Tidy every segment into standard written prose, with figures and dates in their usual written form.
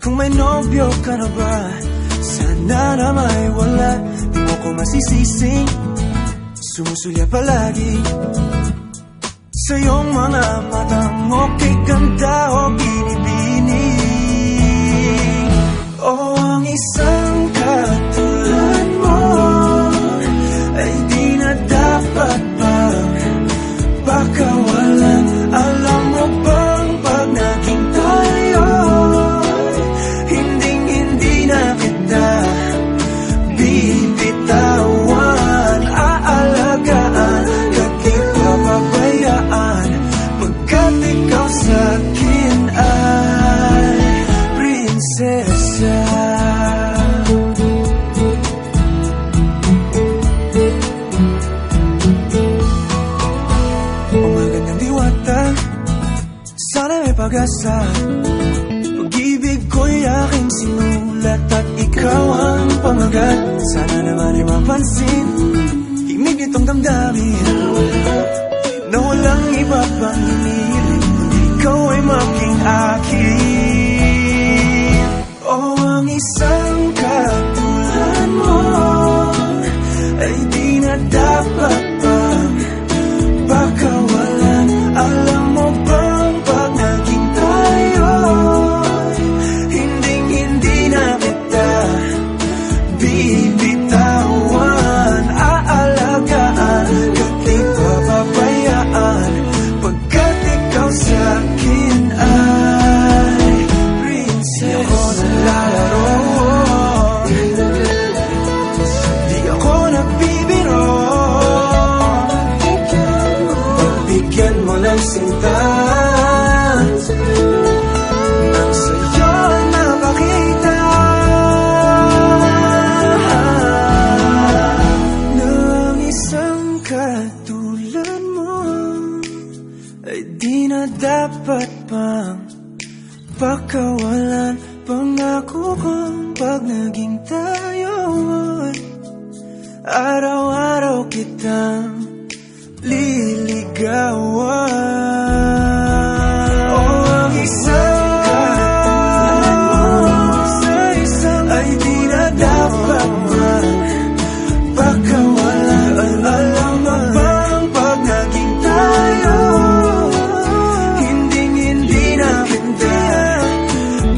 Kung may nobyo ka na ba, sana na may wala. Di mo ko masisising sumusulya palagi sa iyong mga matang okay ganda o binibini. O ang isang katulad mo ay di na dapat bang pakawalan. Alam mo bang pag naging tayo, hindi na kita bibitawan. Aalagaan, di papabayaan, pagkat ikaw sa'kin ay prinsesa. Magandang diwata, sana may pag-asa. Pag-ibig ko'y aking sinulat at ikaw ang pamagat. Sana naman ay mapansin himig nitong damdamin na walang iba pang hinihiling kundi ikaw ay maging akin. O ang isang katulad mo ay di na dapat pang pakawalan. Alam mo bang pag naging tayo, hindi na kita bibitawan. Aalagaan, di papabayaan, pagkat ikaw sa'kin ay prinsesa. Di ako naglalaro, di ako nagbibiro. Pagbigyan mo ng sinta nang sa'yo napakita ng isang katulad mo ay di na dapat pang pakawalan. Pangako kong pag naging tayo ay araw-araw kitang liligawan. O ang isang katulad mo ay di na dapat pakawalan. Alam mo bang pag naging tayo, hindi na kita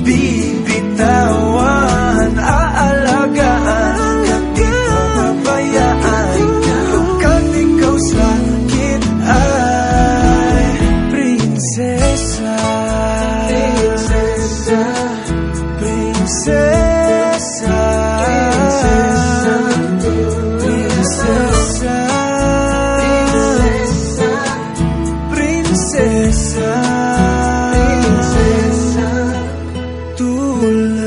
bibitawan. Aalagaan, di papabayaan, pagkat ikaw sa'kin ay prinsesa. Prinsesa, prinsesa, prinsesa, prinsesa, tulad